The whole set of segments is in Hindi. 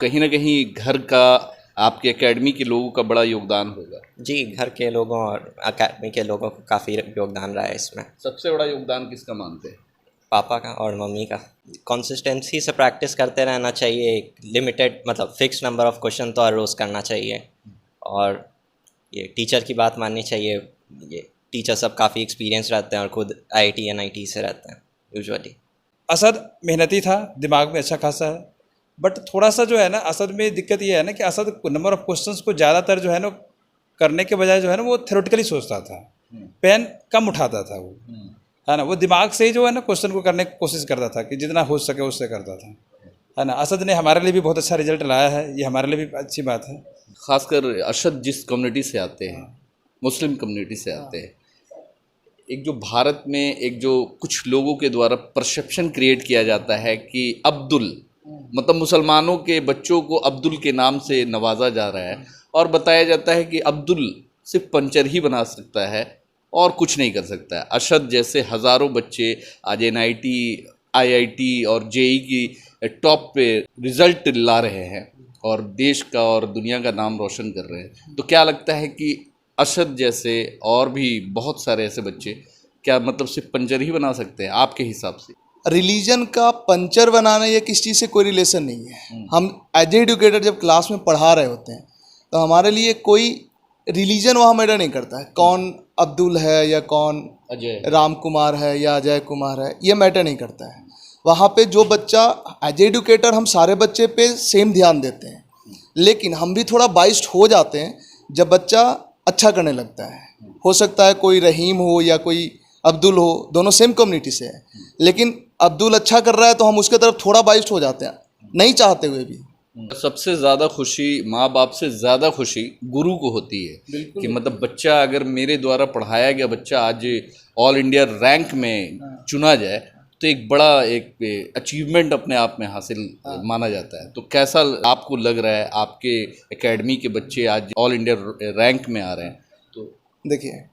कहीं ना कहीं घर का, आपके एकेडमी के लोगों का बड़ा योगदान होगा। जी, घर के लोगों और अकेडमी के लोगों का काफ़ी योगदान रहा है इसमें। सबसे बड़ा योगदान किसका मानते हैं? पापा का और मम्मी का। कंसिस्टेंसी से प्रैक्टिस करते रहना चाहिए। एक लिमिटेड मतलब फिक्स नंबर ऑफ क्वेश्चन तो हर रोज़ करना चाहिए। और ये टीचर की बात माननी चाहिए। ये टीचर सब काफ़ी एक्सपीरियंस रहते हैं और खुद आईआईटी एनआईटी से रहते हैं यूजुअली। असद मेहनती था, दिमाग में अच्छा खासा है, बट थोड़ा सा जो है ना असद में दिक्कत ये है ना कि असद नंबर ऑफ क्वेश्चंस को ज़्यादातर जो है ना करने के बजाय जो है ना वो थ्योरेटिकली सोचता था, पेन कम उठाता था वो, है ना। वो दिमाग से ही जो है ना क्वेश्चन को करने की कोशिश करता था कि जितना हो सके उससे करता था, है ना। असद ने हमारे लिए भी बहुत अच्छा रिजल्ट लाया है, ये हमारे लिए भी अच्छी बात है। खासकर अरशद जिस कम्युनिटी से आते हैं, मुस्लिम कम्युनिटी से आते हैं, एक जो भारत में एक जो कुछ लोगों के द्वारा परसेप्शन क्रिएट किया जाता है कि अब्दुल, मतलब मुसलमानों के बच्चों को अब्दुल के नाम से नवाजा जा रहा है और बताया जाता है कि अब्दुल सिर्फ पंचर ही बना सकता है और कुछ नहीं कर सकता है। अरशद जैसे हज़ारों बच्चे आज एनआईटी, आईआईटी और जेई की टॉप पे रिजल्ट ला रहे हैं और देश का और दुनिया का नाम रोशन कर रहे हैं। तो क्या लगता है कि अरशद जैसे और भी बहुत सारे ऐसे बच्चे क्या मतलब सिर्फ पंचर ही बना सकते हैं आपके हिसाब से? रिलीजन का पंचर बनाना या किस चीज़ से कोई रिलेशन नहीं है। हम एज एजुकेटर जब क्लास में पढ़ा रहे होते हैं तो हमारे लिए कोई रिलीजन वहाँ मैटर नहीं करता है, कौन अब्दुल है या कौन अजय राम कुमार है या अजय कुमार है, ये मैटर नहीं करता है। वहाँ पे जो बच्चा, एज एजुकेटर हम सारे बच्चे पे सेम ध्यान देते हैं, लेकिन हम भी थोड़ा बाइस्ड हो जाते हैं जब बच्चा अच्छा करने लगता है। हो सकता है कोई रहीम हो या कोई अब्दुल हो, दोनों सेम कम्युनिटी से है, लेकिन अब्दुल अच्छा कर रहा है तो हम उसके तरफ थोड़ा बाइस्ड हो जाते हैं, नहीं चाहते हुए भी। सबसे ज़्यादा खुशी माँ बाप से ज़्यादा खुशी गुरु को होती है कि मतलब बच्चा, अगर मेरे द्वारा पढ़ाया गया बच्चा आज ऑल इंडिया रैंक में चुना जाए तो एक बड़ा एक अचीवमेंट अपने आप में हासिल माना जाता है। तो कैसा आपको लग रहा है आपके एकेडमी के बच्चे आज ऑल इंडिया रैंक में आ रहे हैं? तो देखिए,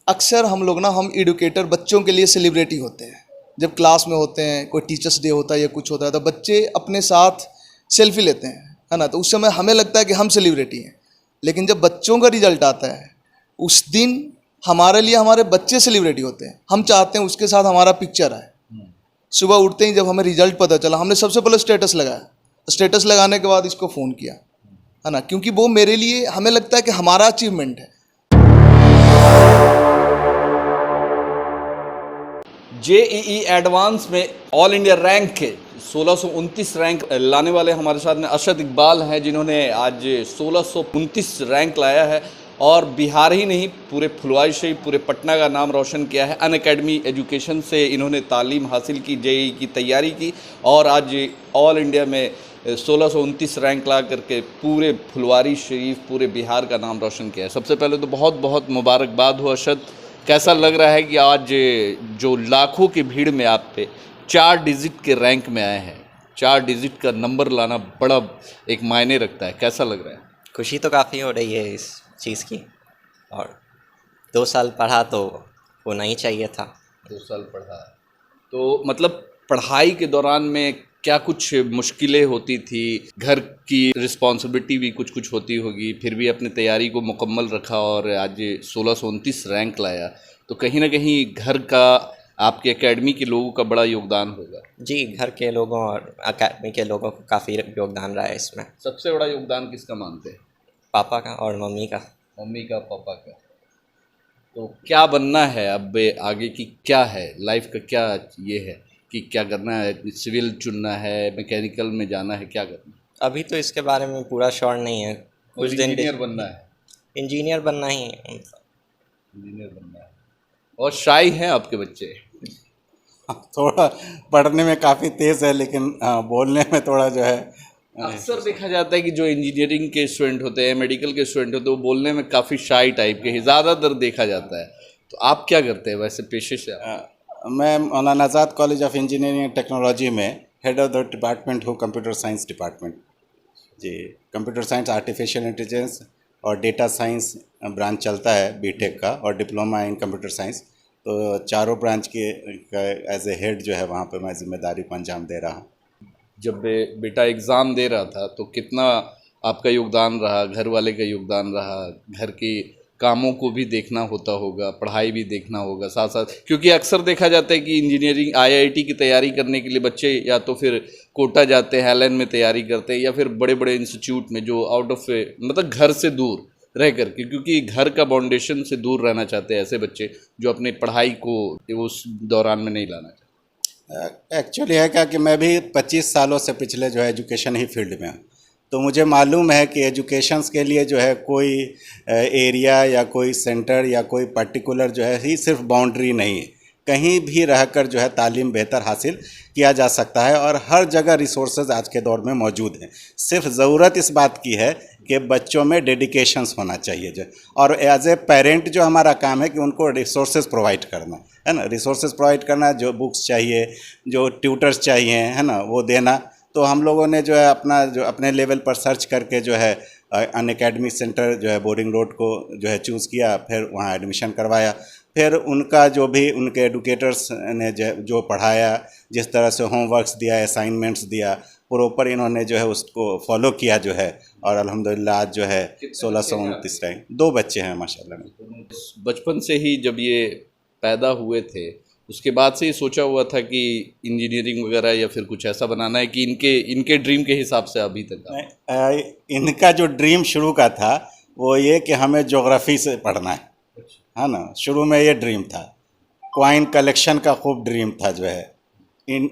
अक्सर हम लोग ना, हम एडुकेटर बच्चों के लिए सेलिब्रिटी होते हैं। जब क्लास में होते हैं, कोई टीचर्स डे होता है या कुछ होता है, तो बच्चे अपने साथ सेल्फी लेते हैं, है ना। तो उस समय हमें लगता है कि हम सेलिब्रिटी हैं, लेकिन जब बच्चों का रिजल्ट आता है उस दिन हमारे लिए हमारे बच्चे सेलिब्रिटी होते हैं। हम चाहते हैं उसके साथ हमारा पिक्चर आए। सुबह उठते ही जब हमें रिजल्ट पता चला, हमने सबसे पहले स्टेटस लगाया। स्टेटस लगाने के बाद इसको फ़ोन किया, है ना, क्योंकि वो मेरे लिए, हमें लगता है कि हमारा अचीवमेंट है। जेईई एडवांस में ऑल इंडिया रैंक के 1629 रैंक लाने वाले हमारे साथ में अरशद इकबाल हैं, जिन्होंने आज 1629 रैंक लाया है और बिहार ही नहीं पूरे फुलवारी शरीफ, पूरे पटना का नाम रोशन किया है। अनअकैडमी एजुकेशन से इन्होंने तालीम हासिल की, जेईई की तैयारी की और आज ऑल इंडिया में 1629 रैंक ला करके पूरे फुलवारी शरीफ, पूरे बिहार का नाम रोशन किया है। सबसे पहले तो बहुत बहुत मुबारकबाद हो अरशद। कैसा लग रहा है कि आज जो लाखों की भीड़ में आप पे 4 डिजिट के रैंक में आए हैं? 4 डिजिट का नंबर लाना बड़ा एक मायने रखता है, कैसा लग रहा है? खुशी तो काफ़ी हो रही है इस चीज़ की, और 2 साल पढ़ा तो होना ही चाहिए था। 2 साल पढ़ा तो मतलब पढ़ाई के दौरान में क्या कुछ मुश्किलें होती थी? घर की रिस्पॉन्सिबिलिटी भी कुछ कुछ होती होगी, फिर भी अपने तैयारी को मुकम्मल रखा और आज 1629 रैंक लाया, तो कहीं ना कहीं घर का, आपके एकेडमी के लोगों का बड़ा योगदान होगा। जी, घर के लोगों और अकेडमी के लोगों का काफ़ी योगदान रहा है इसमें। सबसे बड़ा योगदान किसका मानते हैं? पापा का और मम्मी का। मम्मी का, पापा का। तो क्या बनना है अब आगे की, क्या है लाइफ का, क्या ये है कि क्या करना है? सिविल चुनना है, मैकेनिकल में जाना है, क्या करना है? अभी तो इसके बारे में पूरा श्योर नहीं है। कुछ दिन इंजीनियर बनना है? इंजीनियर बनना ही है। इंजीनियर बनना है। और शाई हैं आपके बच्चे? थोड़ा पढ़ने में काफ़ी तेज़ है, लेकिन बोलने में थोड़ा जो है अक्सर देखा जाता है कि जो इंजीनियरिंग के स्टूडेंट होते हैं, मेडिकल के स्टूडेंट होते हैं, वो बोलने में काफ़ी शाई टाइप के ही ज़्यादातर देखा जाता है। तो आप क्या करते हैं वैसे पेशे से? मैं Maulana Azad college of engineering and technology में हेड ऑफ द डिपार्टमेंट हूँ, कंप्यूटर साइंस डिपार्टमेंट। जी, कंप्यूटर साइंस, आर्टिफिशियल इंटेलिजेंस और डेटा साइंस ब्रांच चलता है बीटेक का, और डिप्लोमा इन कंप्यूटर साइंस। तो चारों ब्रांच के एज ए हेड जो है वहाँ पे मैं जिम्मेदारी को अंजाम दे रहा हूँ। जब बेटा एग्ज़ाम दे रहा था तो कितना आपका योगदान रहा, घर वाले का योगदान रहा, घर के कामों को भी देखना होता होगा, पढ़ाई भी देखना होगा साथ साथ, क्योंकि अक्सर देखा जाता है कि इंजीनियरिंग आईआईटी की तैयारी करने के लिए बच्चे या तो फिर कोटा जाते हैं, एलन में तैयारी करते हैं, या फिर बड़े बड़े इंस्टीट्यूट में जो आउट ऑफ मतलब घर से दूर रह करके, क्योंकि घर का बाउंडेशन से दूर रहना चाहते हैं ऐसे बच्चे जो अपने पढ़ाई को उस दौरान में नहीं लाना चाहते। एक्चुअली है क्या कि मैं भी 25 सालों से पिछले जो है एजुकेशन ही फील्ड में हूँ, तो मुझे मालूम है कि एजुकेशंस के लिए जो है कोई एरिया या कोई सेंटर या कोई पर्टिकुलर जो है ही सिर्फ बाउंड्री नहीं है, कहीं भी रहकर जो है तालीम बेहतर हासिल किया जा सकता है और हर जगह रिसोर्सेज आज के दौर में मौजूद हैं। सिर्फ ज़रूरत इस बात की है कि बच्चों में डेडिकेशंस होना चाहिए जो, और एज ए पेरेंट जो हमारा काम है कि उनको रिसोर्सेज प्रोवाइड करना है ना, रिसोर्सेज प्रोवाइड करना, जो बुक्स चाहिए, जो ट्यूटर्स चाहिए है ना, वो देना। तो हम लोगों ने जो है अपने लेवल पर सर्च करके जो है अन अकेडमी सेंटर जो है बोरिंग रोड को जो है चूज़ किया, फिर वहाँ एडमिशन करवाया, फिर उनका जो भी उनके एडुकेटर्स ने जो पढ़ाया, जिस तरह से होमवर्क्स दिया, असाइनमेंट्स दिया, प्रॉपर इन्होंने जो है उसको फॉलो किया जो है, और अल्हम्दुलिल्लाह आज जो है 1629 रैंक। 2 बच्चे हैं माशाल्लाह। बचपन से ही जब ये पैदा हुए थे उसके बाद से ही सोचा हुआ था कि इंजीनियरिंग वगैरह या फिर कुछ ऐसा बनाना है कि इनके ड्रीम के हिसाब से अभी तक इनका जो ड्रीम शुरू का था वो ये कि हमें ज्योग्राफी से पढ़ना है ना, शुरू में ये ड्रीम था। कॉइन कलेक्शन का खूब ड्रीम था जो है, इन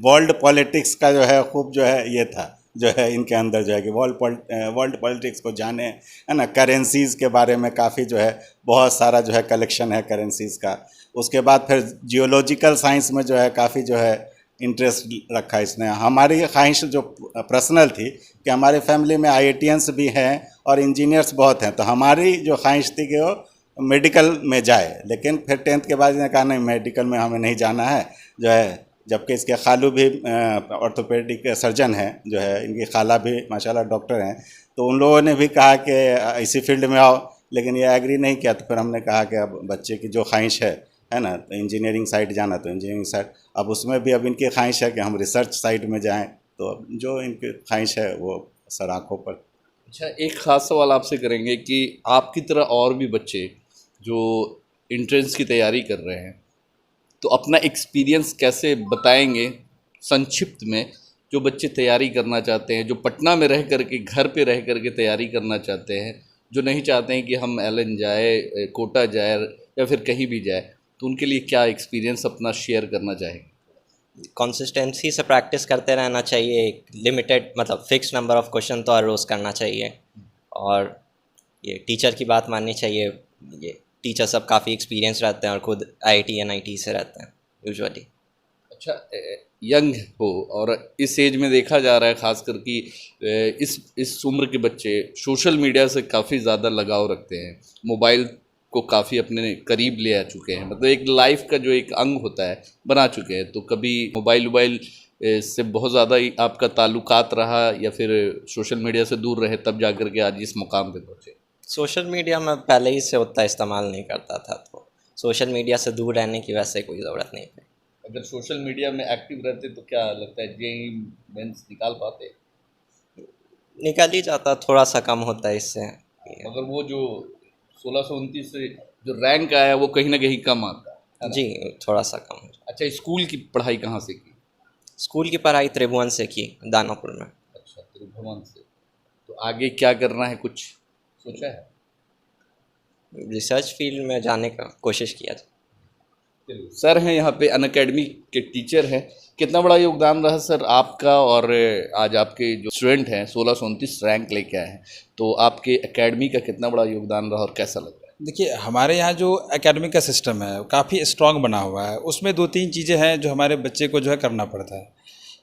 वर्ल्ड पॉलिटिक्स का जो है खूब जो है ये था जो है इनके अंदर जो है कि वर्ल्ड पॉलिटिक्स को जाने, है ना, करेंसीज़ के बारे में काफ़ी जो है बहुत सारा जो है कलेक्शन है करेंसीज़ का। उसके बाद फिर जियोलॉजिकल साइंस में जो है काफ़ी जो है इंटरेस्ट रखा इसने। हमारी ख्वाहिश जो पर्सनल थी कि हमारे फैमिली में आईआईटीएंस भी हैं और इंजीनियर्स बहुत हैं, तो हमारी जो ख्वाहिश थी कि वो मेडिकल में जाए, लेकिन फिर 10th के बाद इन्होंने कहा नहीं मेडिकल में हमें नहीं जाना है जो है। जबकि इसके खालू भी ऑर्थोपेडिक सर्जन हैं जो है, इनकी खाला भी माशाल्लाह डॉक्टर हैं, तो उन लोगों ने भी कहा कि इसी फील्ड में आओ, लेकिन ये एग्री नहीं किया। तो फिर हमने कहा कि अब बच्चे की जो ख्वाहिश है ना, तो इंजीनियरिंग साइड जाना तो इंजीनियरिंग साइड, अब उसमें भी अब इनकी ख्वाहिश है कि हम रिसर्च साइड में जाएँ, तो अब जो इनकी ख्वाहिश है वो सर आँखों पर। अच्छा, एक ख़ास सवाल आपसे करेंगे कि आपकी तरह और भी बच्चे जो एंट्रेंस की तैयारी कर रहे हैं, तो अपना एक्सपीरियंस कैसे बताएंगे संक्षिप्त में, जो बच्चे तैयारी करना चाहते हैं, जो पटना में रह करके घर पे रह करके तैयारी करना चाहते हैं, जो नहीं चाहते हैं कि हम एलन जाए, कोटा जाए या फिर कहीं भी जाए, तो उनके लिए क्या एक्सपीरियंस अपना शेयर करना चाहेंगे? कंसिस्टेंसी से प्रैक्टिस करते रहना चाहिए, एक लिमिटेड मतलब फिक्स नंबर ऑफ क्वेश्चन तो हर रोज़ करना चाहिए, और ये टीचर की बात माननी चाहिए। ये टीचर सब काफ़ी एक्सपीरियंस रहते हैं और खुद आईआईटी एनआईटी से रहते हैं यूजुअली। अच्छा, यंग हो और इस एज में देखा जा रहा है ख़ासकर कि इस उम्र के बच्चे सोशल मीडिया से काफ़ी ज़्यादा लगाव रखते हैं, मोबाइल को काफ़ी अपने करीब ले आ चुके हैं, मतलब एक लाइफ का जो एक अंग होता है बना चुके हैं। तो कभी मोबाइल से बहुत ज़्यादा आपका ताल्लुकात रहा या फिर सोशल मीडिया से दूर रहे तब जा कर के आज इस मुकाम पे पहुँचे? सोशल मीडिया में पहले ही से उतना इस्तेमाल नहीं करता था, तो सोशल मीडिया से दूर रहने की वैसे कोई ज़रूरत नहीं थी। अगर सोशल मीडिया में एक्टिव रहते तो क्या लगता है जेईई मेंस निकाल पाते? निकल ही जाता, थोड़ा सा कम होता है इससे। मगर वो जो 1629 से जो रैंक आया वो कहीं ना कहीं कम आता है ना? जी, थोड़ा सा कम हो। अच्छा, स्कूल की पढ़ाई कहाँ से की? स्कूल की पढ़ाई त्रिभुवन से की, दानापुर में। अच्छा, त्रिभुवन से। तो आगे क्या करना है, कुछ सोचा है? रिसर्च फील्ड में जाने का कोशिश किया जाए। सर हैं यहाँ पे, अनअकैडमी के टीचर हैं। कितना बड़ा योगदान रहा सर आपका, और आज आपके जो स्टूडेंट हैं 1629 रैंक लेके आए हैं, तो आपके एकेडमी का कितना बड़ा योगदान रहा और कैसा लग रहा है? देखिए, हमारे यहाँ जो एकेडमिक का सिस्टम है काफ़ी स्ट्रॉन्ग बना हुआ है। उसमें 2-3 चीज़ें हैं जो हमारे बच्चे को जो है करना पड़ता है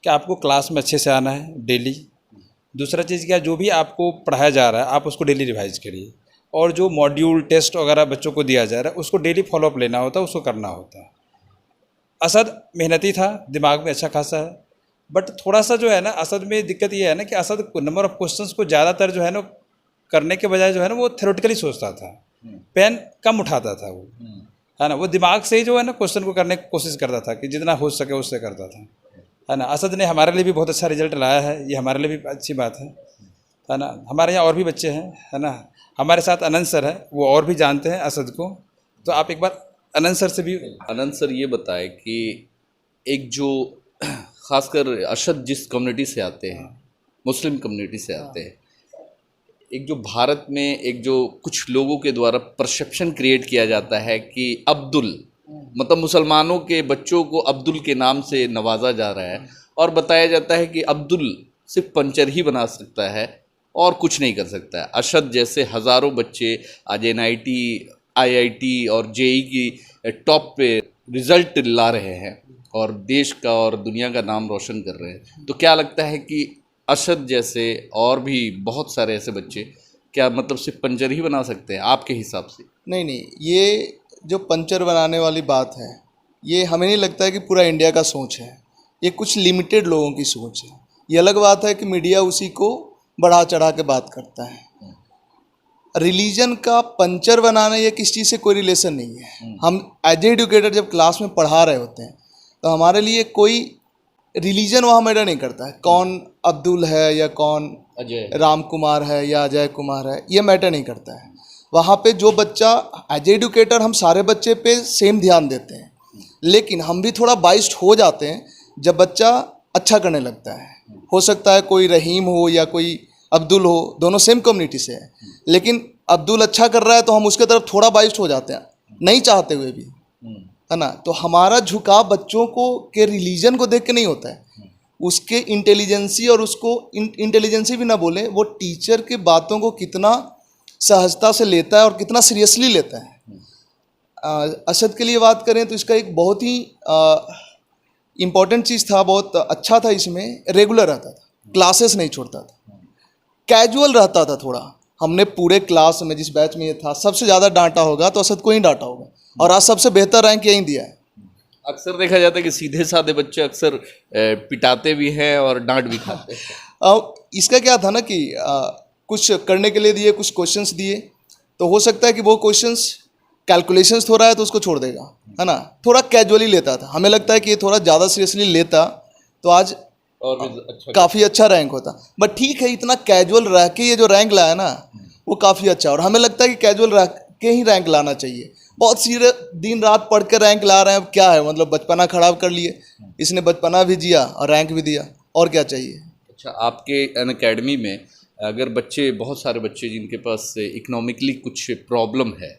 कि आपको क्लास में अच्छे से आना है डेली। दूसरा चीज़ क्या, जो भी आपको पढ़ाया जा रहा है आप उसको डेली रिवाइज करिए, और जो मॉड्यूल टेस्ट वगैरह बच्चों को दिया जा रहा है उसको डेली फॉलोअप लेना होता है, उसको करना होता है। असद मेहनती था, दिमाग में अच्छा खासा है, बट थोड़ा सा जो है ना असद में दिक्कत ये है ना कि असद नंबर ऑफ क्वेश्चंस को ज़्यादातर जो है ना करने के बजाय जो है ना वो थ्योरेटिकली सोचता था, पेन कम उठाता था वो, है ना, वो दिमाग से ही जो है ना क्वेश्चन को करने की कोशिश करता था कि जितना हो सके उससे करता था। है ना। असद ने हमारे लिए भी बहुत अच्छा रिजल्ट लाया है, ये हमारे लिए भी अच्छी बात है ना। हमारे यहाँ और भी बच्चे हैं, है ना। हमारे साथ अनंत सर है, वो और भी जानते हैं असद को, तो आप एक बार अनंत सर से भी। अनंत सर ये बताएं कि एक जो खासकर अरशद जिस कम्युनिटी से आते हैं, मुस्लिम कम्युनिटी से आते हैं, एक जो भारत में एक जो कुछ लोगों के द्वारा परसेप्शन क्रिएट किया जाता है कि अब्दुल, मतलब मुसलमानों के बच्चों को अब्दुल के नाम से नवाजा जा रहा है और बताया जाता है कि अब्दुल सिर्फ पंचर ही बना सकता है और कुछ नहीं कर सकता है। अरशद जैसे हज़ारों बच्चे आज NIT, IIT और JEE की टॉप पे रिज़ल्ट ला रहे हैं और देश का और दुनिया का नाम रोशन कर रहे हैं। तो क्या लगता है कि अरशद जैसे और भी बहुत सारे ऐसे बच्चे क्या मतलब सिर्फ पंचर ही बना सकते हैं आपके हिसाब से? नहीं, ये जो पंचर बनाने वाली बात है, ये हमें नहीं लगता है कि पूरा इंडिया का सोच है, ये कुछ लिमिटेड लोगों की सोच है। ये अलग बात है कि मीडिया उसी को बढ़ा चढ़ा के बात करता है। रिलीजन का पंचर बनाना या किस चीज़ से कोई रिलेशन नहीं है। हम एज एजुकेटर जब क्लास में पढ़ा रहे होते हैं तो हमारे लिए कोई रिलीजन वहाँ मैटर नहीं करता है, कौन अब्दुल है या कौन अजय राम कुमार है या अजय कुमार है, ये मैटर नहीं करता है। वहाँ पे जो बच्चा, एज एजुकेटर हम सारे बच्चे पे सेम ध्यान देते हैं, लेकिन हम भी थोड़ा बाइस्ड हो जाते हैं जब बच्चा अच्छा करने लगता है। हो सकता है कोई रहीम हो या कोई अब्दुल हो, दोनों सेम कम्युनिटी से है, लेकिन अब्दुल अच्छा कर रहा है तो हम उसके तरफ थोड़ा बाइस्ड हो जाते हैं, नहीं चाहते हुए भी, है ना। तो हमारा झुकाव बच्चों को के रिलीजन को देख के नहीं होता है, उसके इंटेलिजेंसी, और उसको इंटेलिजेंसी भी ना बोले, वो टीचर के बातों को कितना सहजता से लेता है और कितना सीरियसली लेता है। असद के लिए बात करें तो इसका एक बहुत ही इम्पॉर्टेंट चीज़ था, बहुत अच्छा था, इसमें रेगुलर रहता था, क्लासेस नहीं छोड़ता था, कैजुअल रहता था थोड़ा। हमने पूरे क्लास में जिस बैच में ये था सबसे ज़्यादा डांटा होगा तो असद को ही डांटा होगा, और आज सबसे बेहतर रैंक यही दिया है। अक्सर देखा जाता है कि सीधे साधे बच्चे अक्सर पिटाते भी हैं और डांट भी खाते हैं। इसका क्या था ना कि कुछ करने के लिए दिए, कुछ क्वेश्चंस दिए, तो हो सकता है कि वो क्वेश्चंस कैलकुलेशंस हो रहा है तो उसको छोड़ देगा, है ना। थोड़ा कैजुअली लेता था, हमें लगता है कि ये थोड़ा ज़्यादा सीरियसली लेता तो आज और भी अच्छा काफ़ी अच्छा रैंक होता। बट ठीक है, इतना कैजुअल रह के ये जो रैंक लाया ना वो काफ़ी अच्छा, और हमें लगता है कि कैजुअल रह के ही रैंक लाना चाहिए। बहुत सीरियस दिन रात पढ़ के रैंक ला रहे हैं, अब क्या है, मतलब बचपना खराब कर लिए। इसने बचपना भी जिया और रैंक भी दिया, और क्या चाहिए। अच्छा, आपके अन अकेडमी में अगर बच्चे, बहुत सारे बच्चे जिनके पास इकोनॉमिकली कुछ प्रॉब्लम है,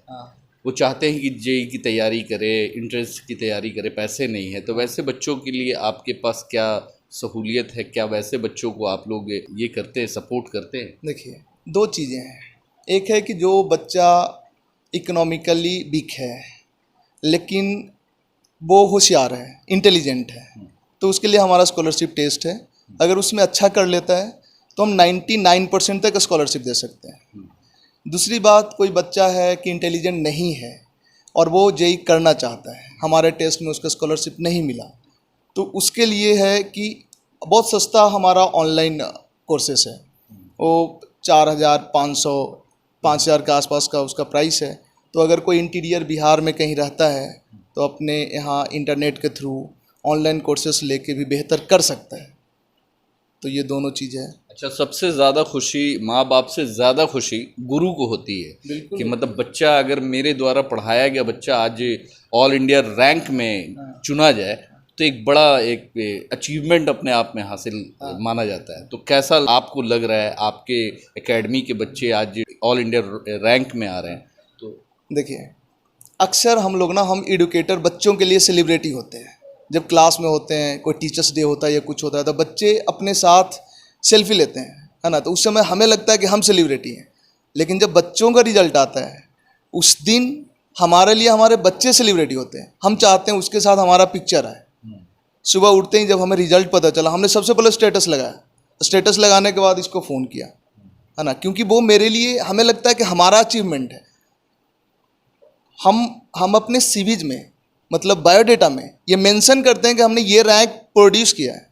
वो चाहते हैं कि JEE की तैयारी करे, इंट्रेंस की तैयारी करे, पैसे नहीं है, तो वैसे बच्चों के लिए आपके पास क्या सहूलियत है? क्या वैसे बच्चों को आप लोग ये करते हैं, सपोर्ट करते हैं? देखिए, दो चीज़ें हैं। एक है कि जो बच्चा इकोनॉमिकली वीक है लेकिन वो होशियार है, इंटेलिजेंट है, तो उसके लिए हमारा स्कॉलरशिप टेस्ट है। अगर उसमें अच्छा कर लेता है तो हम 99% तक स्कॉलरशिप दे सकते हैं। दूसरी बात, कोई बच्चा है कि इंटेलिजेंट नहीं है और वो JEE करना चाहता है, हमारे टेस्ट में उसका स्कॉलरशिप नहीं मिला, तो उसके लिए है कि बहुत सस्ता हमारा ऑनलाइन कोर्सेस है, वो 4,500 5,000 के आसपास का उसका प्राइस है। तो अगर कोई इंटीरियर बिहार में कहीं रहता है तो अपने यहाँ इंटरनेट के थ्रू ऑनलाइन कोर्सेस लेके भी बेहतर कर सकता है। तो ये दोनों चीज़ें हैं। अच्छा, सबसे ज़्यादा खुशी, माँ बाप से ज़्यादा खुशी गुरु को होती है कि मतलब बच्चा, अगर मेरे द्वारा पढ़ाया गया बच्चा आज ऑल इंडिया रैंक में चुना जाए तो एक बड़ा एक अचीवमेंट अपने आप में हासिल माना जाता है। तो कैसा आपको लग रहा है, आपके एकेडमी के बच्चे आज ऑल इंडिया रैंक में आ रहे हैं? तो देखिए, अक्सर हम लोग ना, हम एडुकेटर बच्चों के लिए सेलिब्रिटी होते हैं। जब क्लास में होते हैं, कोई टीचर्स डे होता है या कुछ होता है, तो बच्चे अपने साथ सेल्फी लेते हैं, है ना। तो उस समय हमें लगता है कि हम सेलिब्रिटी हैं, लेकिन जब बच्चों का रिजल्ट आता है उस दिन हमारे लिए हमारे बच्चे सेलिब्रिटी होते हैं। हम चाहते हैं उसके साथ हमारा पिक्चर आए। सुबह उठते ही जब हमें रिजल्ट पता चला, हमने सबसे पहले स्टेटस लगाया, स्टेटस लगाने के बाद इसको फ़ोन किया, है ना, क्योंकि वो मेरे लिए, हमें लगता है कि हमारा अचीवमेंट है। हम अपने सीवीज में, मतलब बायोडेटा में ये मेंशन करते हैं कि हमने ये रैंक प्रोड्यूस किया है,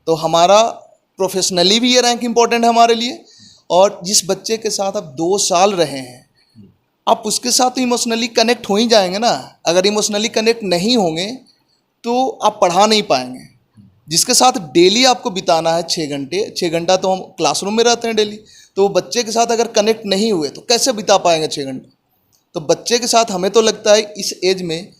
तो हमारा प्रोफेशनली भी ये रैंक इम्पोर्टेंट है हमारे लिए। और जिस बच्चे के साथ आप 2 साल रहे हैं, आप उसके साथ तो इमोशनली कनेक्ट हो ही जाएंगे ना। अगर इमोशनली कनेक्ट नहीं होंगे तो आप पढ़ा नहीं पाएंगे। जिसके साथ डेली आपको बिताना है 6 घंटे, 6 घंटा तो हम क्लासरूम में रहते हैं डेली, तो वो बच्चे के साथ अगर कनेक्ट नहीं हुए तो कैसे बिता पाएंगे 6 घंटे। तो बच्चे के साथ हमें तो लगता है इस एज में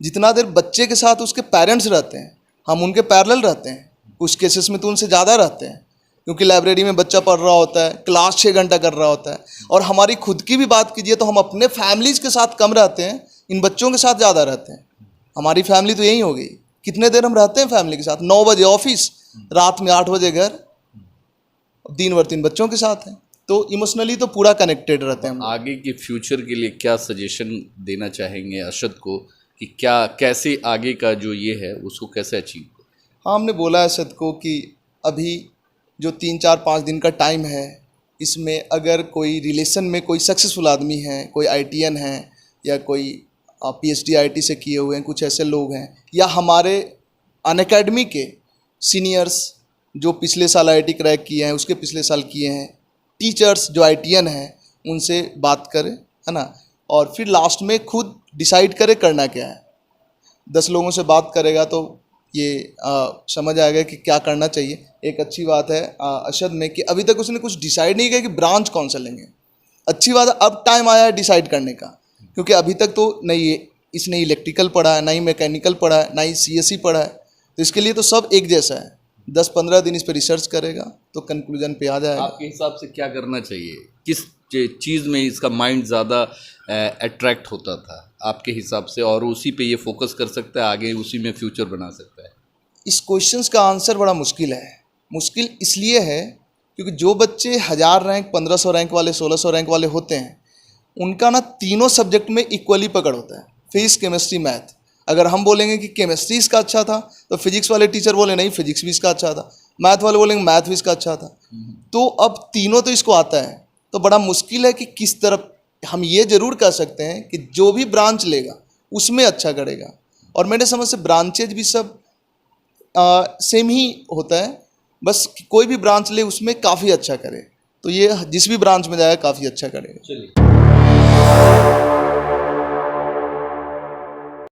जितना देर बच्चे के साथ उसके पेरेंट्स रहते हैं, हम उनके पैरेलल रहते हैं, कुछ केसेस में तो उनसे ज़्यादा रहते हैं, क्योंकि लाइब्रेरी में बच्चा पढ़ रहा होता है, क्लास 6 घंटा कर रहा होता है। और हमारी खुद की भी बात कीजिए तो हम अपने फैमिलीज़ के साथ कम रहते हैं, इन बच्चों के साथ ज़्यादा रहते हैं। हमारी फैमिली तो यही हो गई, कितने देर हम रहते हैं फैमिली के साथ, 9 बजे ऑफिस, रात में 8 बजे घर, दिन भर 3 बच्चों के साथ हैं, तो इमोशनली तो पूरा कनेक्टेड रहते हैं हम। आगे के फ्यूचर के लिए क्या सजेशन देना चाहेंगे अरशद को कि क्या कैसे आगे का जो ये है उसको कैसे अचीव करें? हाँ, हमने बोला है सद को कि अभी जो 3-4-5 दिन का टाइम है, इसमें अगर कोई रिलेशन में कोई सक्सेसफुल आदमी है, कोई ITN है या कोई PhD IT से किए हुए हैं, कुछ ऐसे लोग हैं, या हमारे अनअकैडमी के सीनियर्स जो पिछले साल IIT क्रैक किए हैं, उसके पिछले साल किए हैं, टीचर्स जो ITN हैं, उनसे बात करें, है ना, और फिर लास्ट में खुद डिसाइड करे करना क्या है। 10 लोगों से बात करेगा तो ये समझ आएगा कि क्या करना चाहिए। एक अच्छी बात है अरशद में कि अभी तक उसने कुछ डिसाइड नहीं किया कि ब्रांच कौन सा लेंगे। अच्छी बात है, अब टाइम आया है डिसाइड करने का, क्योंकि अभी तक तो नहीं इसने इलेक्ट्रिकल पढ़ा है, ना ही मैकेनिकल पढ़ा है, ना ही CSE पढ़ा है, तो इसके लिए तो सब एक जैसा है। 10-15 दिन इस पर रिसर्च करेगा तो कंक्लूजन पे आ जाएगा। आपके हिसाब से क्या करना चाहिए, किस चीज़ में इसका माइंड ज़्यादा अट्रैक्ट होता था आपके हिसाब से, और उसी पे ये फोकस कर सकता है, आगे उसी में फ्यूचर बना सकता है? इस क्वेश्चंस का आंसर बड़ा मुश्किल है। मुश्किल इसलिए है क्योंकि जो बच्चे 1000 रैंक, 1500 रैंक वाले, 1600 रैंक वाले होते हैं, उनका ना तीनों सब्जेक्ट में इक्वली पकड़ होता है, फिजिक्स, केमिस्ट्री, मैथ। अगर हम बोलेंगे कि केमिस्ट्री इसका अच्छा था तो फिजिक्स वाले टीचर बोले नहीं फिजिक्स भी इसका अच्छा था, मैथ वाले बोलेंगे मैथ भी इसका अच्छा था। तो अब तीनों तो इसको आता है, तो बड़ा मुश्किल है कि किस तरफ। हम ये ज़रूर कह सकते हैं कि जो भी ब्रांच लेगा उसमें अच्छा करेगा, और मेरे समझ से ब्रांचेज भी सब सेम ही होता है, बस कोई भी ब्रांच ले उसमें काफ़ी अच्छा करे, तो ये जिस भी ब्रांच में जाएगा काफ़ी अच्छा करेगा। चलिए।